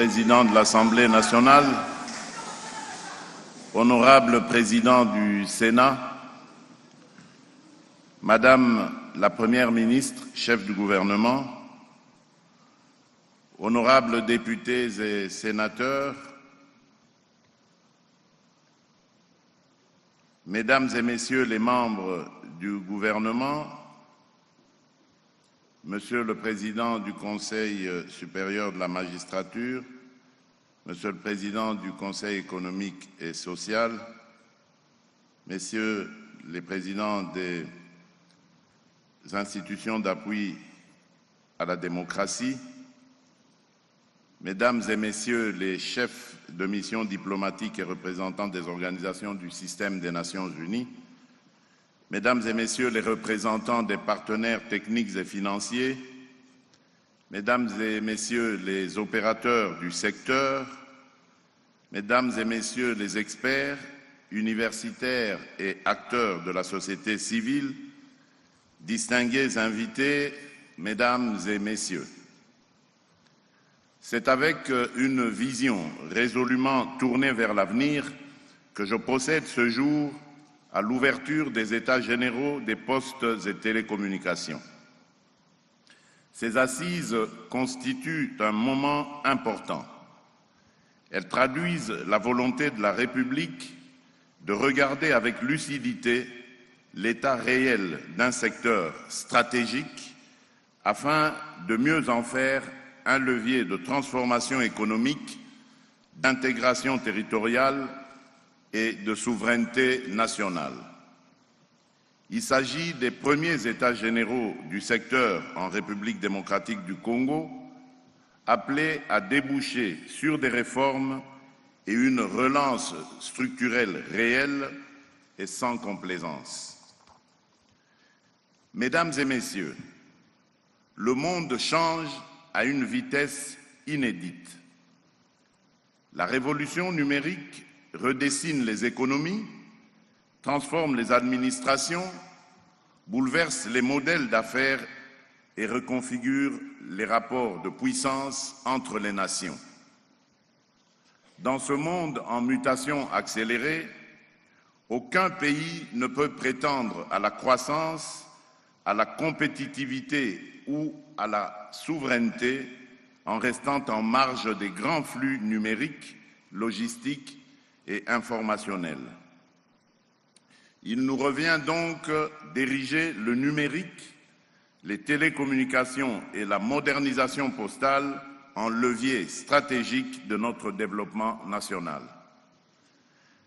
Président de l'Assemblée nationale, Honorable Président du Sénat, Madame la Première ministre, chef du gouvernement, honorables députés et sénateurs, Mesdames et Messieurs les membres du gouvernement, Monsieur le Président du Conseil supérieur de la magistrature, Monsieur le Président du Conseil économique et social, Messieurs les Présidents des institutions d'appui à la démocratie, Mesdames et Messieurs les chefs de mission diplomatiques et représentants des organisations du système des Nations Unies, Mesdames et Messieurs les représentants des partenaires techniques et financiers, Mesdames et Messieurs les opérateurs du secteur, Mesdames et Messieurs les experts, universitaires et acteurs de la société civile, distingués invités, Mesdames et Messieurs. C'est avec une vision résolument tournée vers l'avenir que je procède ce jour à l'ouverture des États généraux des postes et télécommunications. Ces assises constituent un moment important. Elles traduisent la volonté de la République de regarder avec lucidité l'état réel d'un secteur stratégique afin de mieux en faire un levier de transformation économique, d'intégration territoriale et de souveraineté nationale. Il s'agit des premiers États généraux du secteur en République démocratique du Congo, appelés à déboucher sur des réformes et une relance structurelle réelle et sans complaisance. Mesdames et Messieurs, le monde change à une vitesse inédite. La révolution numérique redessine les économies, transforme les administrations, bouleverse les modèles d'affaires et reconfigure les rapports de puissance entre les nations. Dans ce monde en mutation accélérée, aucun pays ne peut prétendre à la croissance, à la compétitivité ou à la souveraineté en restant en marge des grands flux numériques, logistiques et informationnels. Il nous revient donc d'ériger le numérique, les télécommunications et la modernisation postale en levier stratégique de notre développement national.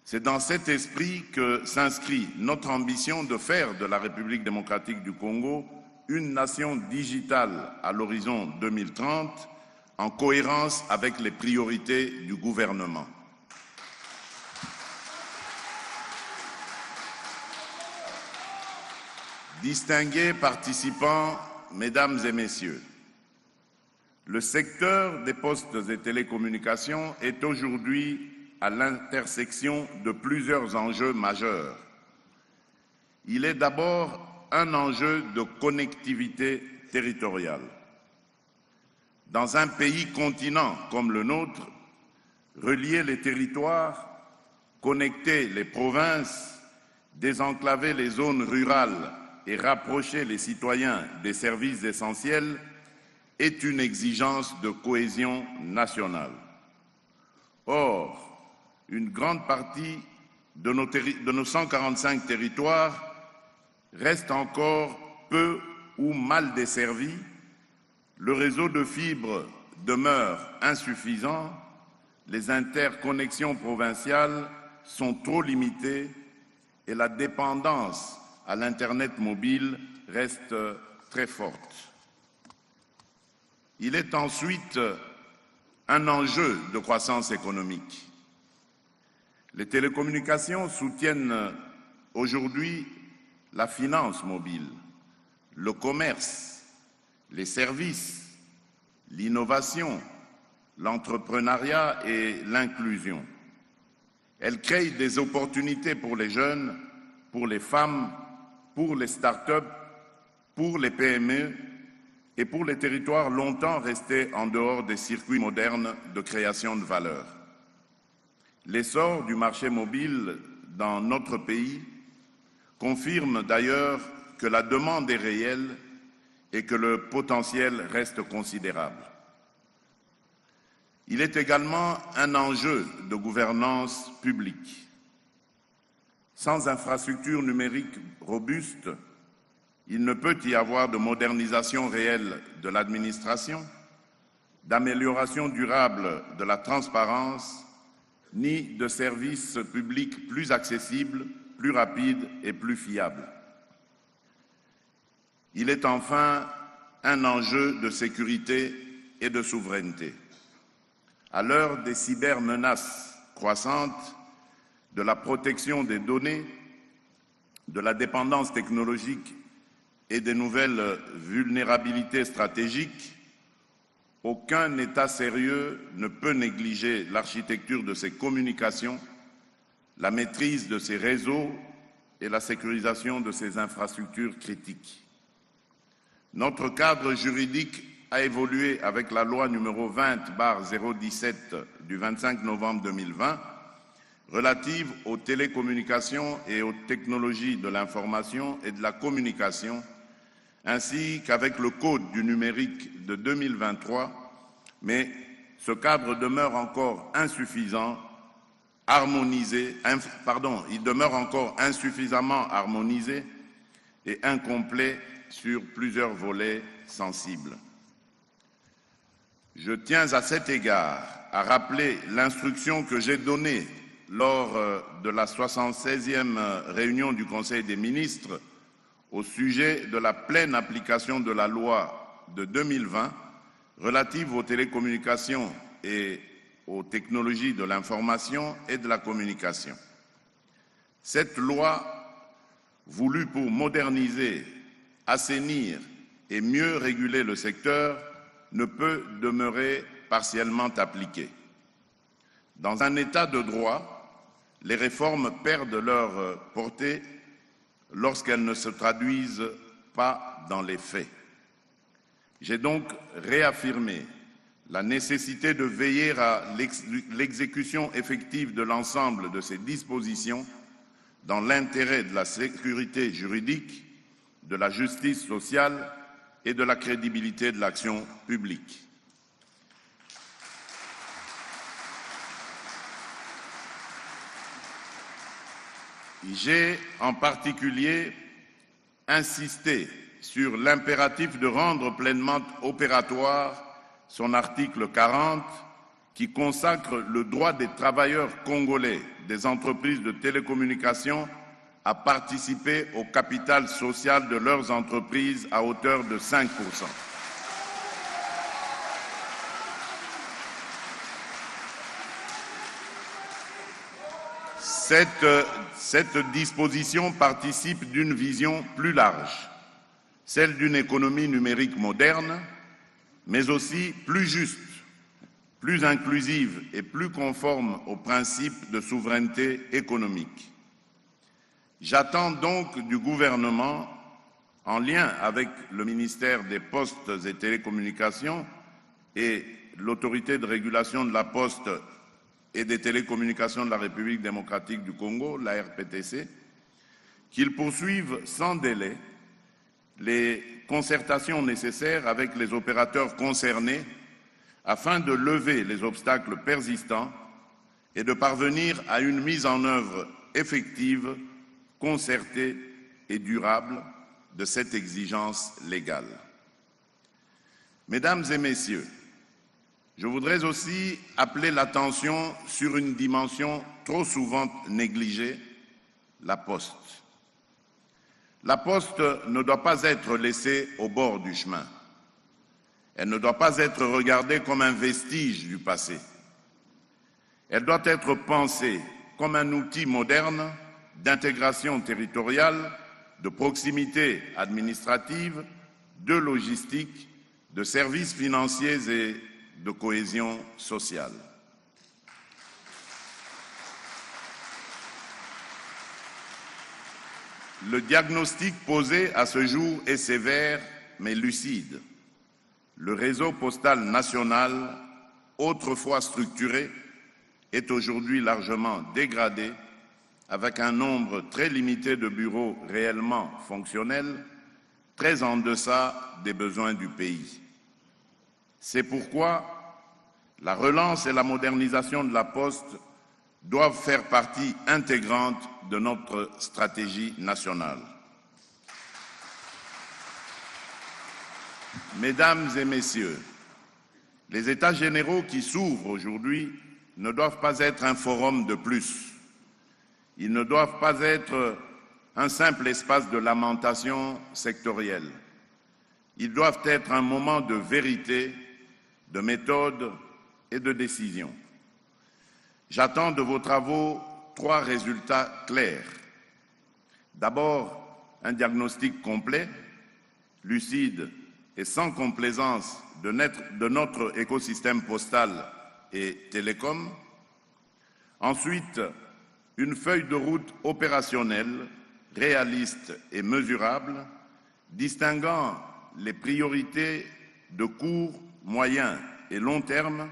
C'est dans cet esprit que s'inscrit notre ambition de faire de la République démocratique du Congo une nation digitale à l'horizon 2030, en cohérence avec les priorités du gouvernement. Distingués participants, Mesdames et Messieurs, le secteur des postes et télécommunications est aujourd'hui à l'intersection de plusieurs enjeux majeurs. Il est d'abord un enjeu de connectivité territoriale. Dans un pays continent comme le nôtre, relier les territoires, connecter les provinces, désenclaver les zones rurales et rapprocher les citoyens des services essentiels est une exigence de cohésion nationale. Or, une grande partie de nos 145 territoires reste encore peu ou mal desservi, le réseau de fibres demeure insuffisant, les interconnexions provinciales sont trop limitées et la dépendance à l'Internet mobile reste très forte. Il est ensuite un enjeu de croissance économique. Les télécommunications soutiennent aujourd'hui la finance mobile, le commerce, les services, l'innovation, l'entrepreneuriat et l'inclusion. Elles créent des opportunités pour les jeunes, pour les femmes, pour les start-up, pour les PME et pour les territoires longtemps restés en dehors des circuits modernes de création de valeur. L'essor du marché mobile dans notre pays confirme d'ailleurs que la demande est réelle et que le potentiel reste considérable. Il est également un enjeu de gouvernance publique. Sans infrastructures numériques robustes, il ne peut y avoir de modernisation réelle de l'administration, d'amélioration durable de la transparence, ni de services publics plus accessibles, plus rapides et plus fiables. Il est enfin un enjeu de sécurité et de souveraineté. À l'heure des cybermenaces croissantes, de la protection des données, de la dépendance technologique et des nouvelles vulnérabilités stratégiques, aucun État sérieux ne peut négliger l'architecture de ses communications, la maîtrise de ses réseaux et la sécurisation de ses infrastructures critiques. Notre cadre juridique a évolué avec la loi numéro 20/017 du 25 novembre 2020 relative aux télécommunications et aux technologies de l'information et de la communication, ainsi qu'avec le Code du numérique de 2023, mais ce cadre demeure encore insuffisamment harmonisé et incomplet sur plusieurs volets sensibles. Je tiens à cet égard à rappeler l'instruction que j'ai donnée lors de la 76e réunion du Conseil des ministres au sujet de la pleine application de la loi de 2020 relative aux télécommunications et aux technologies de l'information et de la communication. Cette loi, voulue pour moderniser, assainir et mieux réguler le secteur, ne peut demeurer partiellement appliquée. Dans un État de droit, les réformes perdent leur portée lorsqu'elles ne se traduisent pas dans les faits. J'ai donc réaffirmé la nécessité de veiller à l'exécution effective de l'ensemble de ces dispositions dans l'intérêt de la sécurité juridique, de la justice sociale et de la crédibilité de l'action publique. J'ai en particulier insisté sur l'impératif de rendre pleinement opératoire son article 40 qui consacre le droit des travailleurs congolais des entreprises de télécommunications à participer au capital social de leurs entreprises à hauteur de 5%. Cette disposition participe d'une vision plus large, celle d'une économie numérique moderne, mais aussi plus juste, plus inclusive et plus conforme aux principes de souveraineté économique. J'attends donc du gouvernement, en lien avec le ministère des Postes et Télécommunications et l'autorité de régulation de la Poste et des télécommunications de la République démocratique du Congo, la RPTC, qu'ils poursuivent sans délai les concertations nécessaires avec les opérateurs concernés afin de lever les obstacles persistants et de parvenir à une mise en œuvre effective, concertée et durable de cette exigence légale. Mesdames et Messieurs, je voudrais aussi appeler l'attention sur une dimension trop souvent négligée, la Poste. La Poste ne doit pas être laissée au bord du chemin. Elle ne doit pas être regardée comme un vestige du passé. Elle doit être pensée comme un outil moderne d'intégration territoriale, de proximité administrative, de logistique, de services financiers et de cohésion sociale. Le diagnostic posé à ce jour est sévère mais lucide. Le réseau postal national, autrefois structuré, est aujourd'hui largement dégradé, avec un nombre très limité de bureaux réellement fonctionnels, très en deçà des besoins du pays. C'est pourquoi la relance et la modernisation de la Poste doivent faire partie intégrante de notre stratégie nationale. Mesdames et Messieurs, les États généraux qui s'ouvrent aujourd'hui ne doivent pas être un forum de plus. Ils ne doivent pas être un simple espace de lamentation sectorielle. Ils doivent être un moment de vérité, de méthode et de décision. J'attends de vos travaux 3 résultats clairs. D'abord, un diagnostic complet, lucide et sans complaisance de notre écosystème postal et télécom. Ensuite, une feuille de route opérationnelle, réaliste et mesurable, distinguant les priorités de court, moyen et long terme.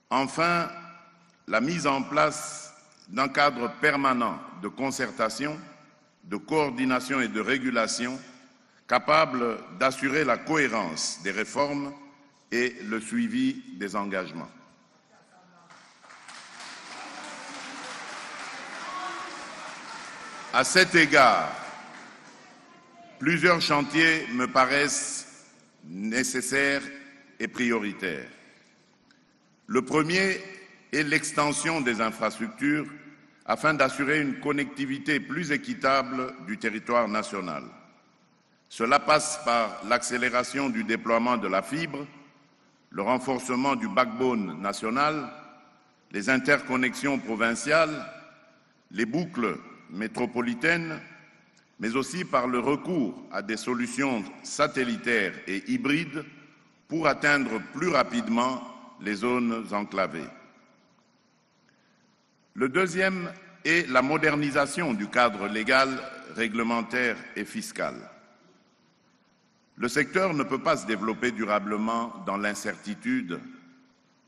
Enfin, la mise en place d'un cadre permanent de concertation, de coordination et de régulation capable d'assurer la cohérence des réformes et le suivi des engagements. À cet égard, plusieurs chantiers me paraissent nécessaires et prioritaires. Le premier est l'extension des infrastructures afin d'assurer une connectivité plus équitable du territoire national. Cela passe par l'accélération du déploiement de la fibre, le renforcement du backbone national, les interconnexions provinciales, les boucles métropolitaines, mais aussi par le recours à des solutions satellitaires et hybrides pour atteindre plus rapidement les zones enclavées. Le deuxième est la modernisation du cadre légal, réglementaire et fiscal. Le secteur ne peut pas se développer durablement dans l'incertitude,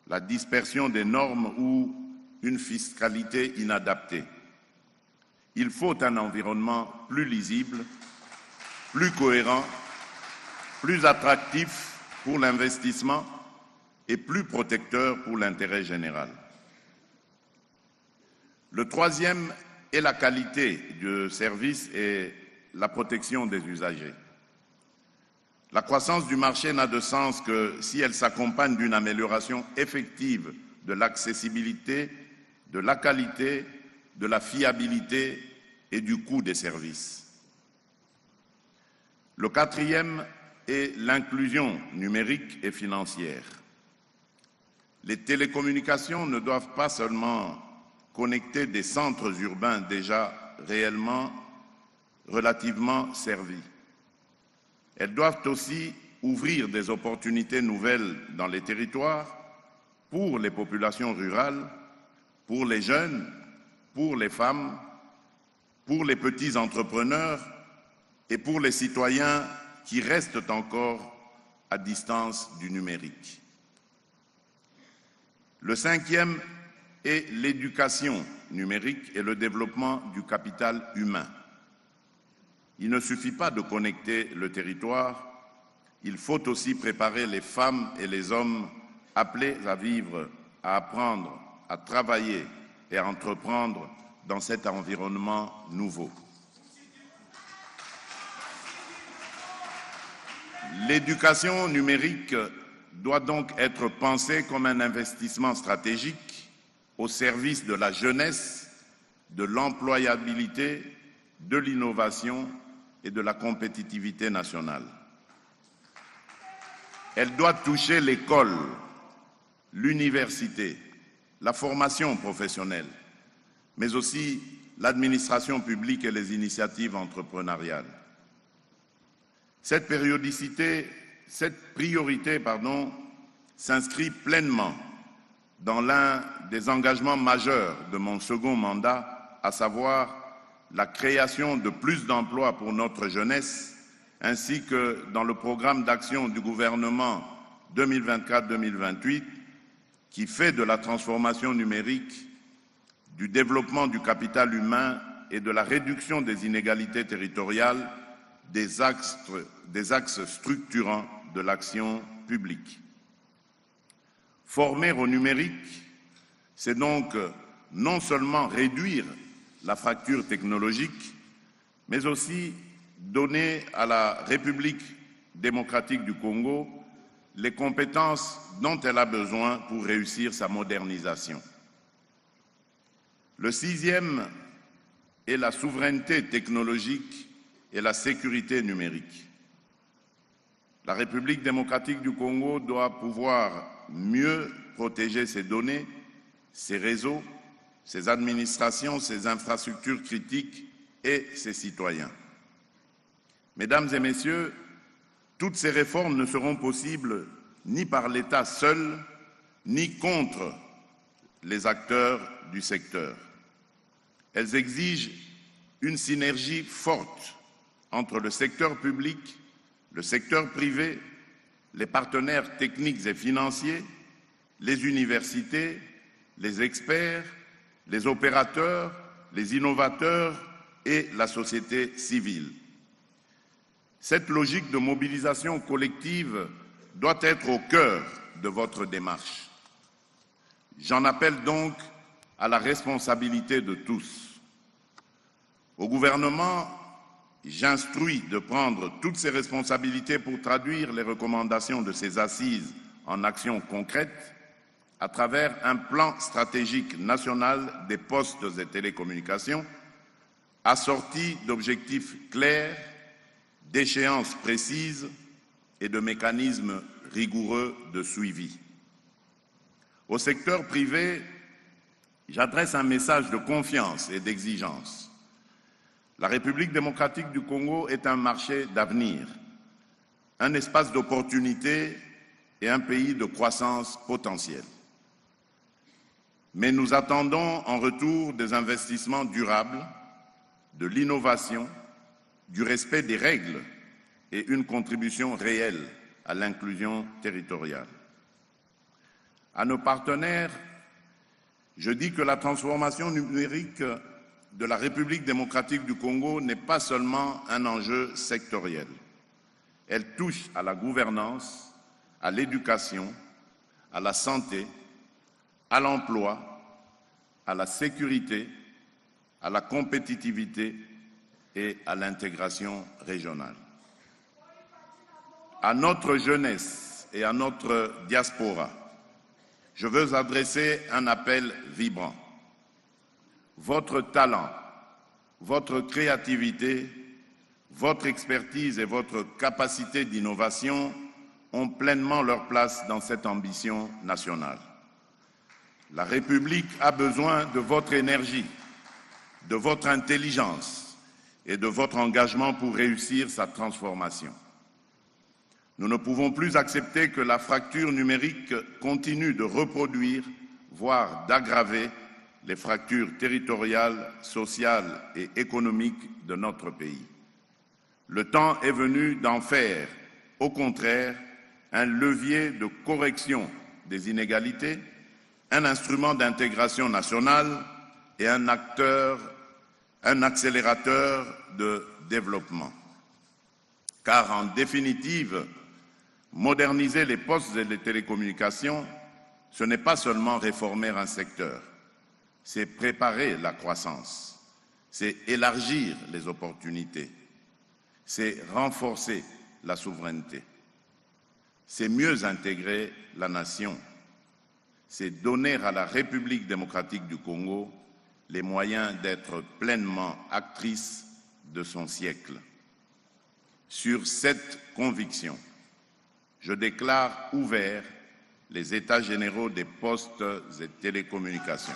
la dispersion des normes ou une fiscalité inadaptée. Il faut un environnement plus lisible, plus cohérent, plus attractif pour l'investissement et plus protecteur pour l'intérêt général. Le troisième est la qualité du service et la protection des usagers. La croissance du marché n'a de sens que si elle s'accompagne d'une amélioration effective de l'accessibilité, de la qualité, de la fiabilité et du coût des services. Le quatrième est l'inclusion numérique et financière. Les télécommunications ne doivent pas seulement connecter des centres urbains déjà relativement servis. Elles doivent aussi ouvrir des opportunités nouvelles dans les territoires pour les populations rurales, pour les jeunes, pour les femmes, pour les petits entrepreneurs et pour les citoyens qui restent encore à distance du numérique. Le cinquième est l'éducation numérique et le développement du capital humain. Il ne suffit pas de connecter le territoire, il faut aussi préparer les femmes et les hommes appelés à vivre, à apprendre, à travailler et à entreprendre dans cet environnement nouveau. L'éducation numérique doit donc être pensée comme un investissement stratégique au service de la jeunesse, de l'employabilité, de l'innovation et de la compétitivité nationale. Elle doit toucher l'école, l'université, la formation professionnelle, mais aussi l'administration publique et les initiatives entrepreneuriales. Cette priorité s'inscrit pleinement dans l'un des engagements majeurs de mon second mandat, à savoir la création de plus d'emplois pour notre jeunesse, ainsi que dans le programme d'action du gouvernement 2024-2028, qui fait de la transformation numérique, du développement du capital humain et de la réduction des inégalités territoriales des axes structurants de l'action publique. Former au numérique, c'est donc non seulement réduire la fracture technologique, mais aussi donner à la République démocratique du Congo les compétences dont elle a besoin pour réussir sa modernisation. Le sixième est la souveraineté technologique et la sécurité numérique. La République démocratique du Congo doit pouvoir mieux protéger ses données, ses réseaux, ses administrations, ses infrastructures critiques et ses citoyens. Mesdames et messieurs, toutes ces réformes ne seront possibles ni par l'État seul, ni contre les acteurs du secteur. Elles exigent une synergie forte entre le secteur public, le secteur privé, les partenaires techniques et financiers, les universités, les experts, les opérateurs, les innovateurs et la société civile. Cette logique de mobilisation collective doit être au cœur de votre démarche. J'en appelle donc à la responsabilité de tous. Au gouvernement, j'instruis de prendre toutes ces responsabilités pour traduire les recommandations de ces assises en actions concrètes à travers un plan stratégique national des postes et télécommunications assorti d'objectifs clairs, d'échéances précises et de mécanismes rigoureux de suivi. Au secteur privé, j'adresse un message de confiance et d'exigence. La République démocratique du Congo est un marché d'avenir, un espace d'opportunités et un pays de croissance potentielle. Mais nous attendons en retour des investissements durables, de l'innovation, du respect des règles et une contribution réelle à l'inclusion territoriale. À nos partenaires, je dis que la transformation numérique de la République démocratique du Congo n'est pas seulement un enjeu sectoriel. Elle touche à la gouvernance, à l'éducation, à la santé, à l'emploi, à la sécurité, à la compétitivité et à l'intégration régionale. À notre jeunesse et à notre diaspora, je veux adresser un appel vibrant. Votre talent, votre créativité, votre expertise et votre capacité d'innovation ont pleinement leur place dans cette ambition nationale. La République a besoin de votre énergie, de votre intelligence et de votre engagement pour réussir sa transformation. Nous ne pouvons plus accepter que la fracture numérique continue de reproduire, voire d'aggraver, les fractures territoriales, sociales et économiques de notre pays. Le temps est venu d'en faire, au contraire, un levier de correction des inégalités, un instrument d'intégration nationale et un accélérateur de développement. Car en définitive, moderniser les postes et les télécommunications, ce n'est pas seulement réformer un secteur, c'est préparer la croissance, c'est élargir les opportunités, c'est renforcer la souveraineté, c'est mieux intégrer la nation, c'est donner à la République démocratique du Congo les moyens d'être pleinement actrice de son siècle. Sur cette conviction, je déclare ouverts les États généraux des postes et télécommunications.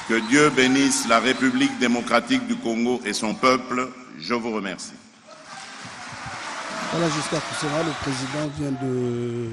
Que Dieu bénisse la République démocratique du Congo et son peuple. Je vous remercie. Voilà, jusqu'à présent, le président vient de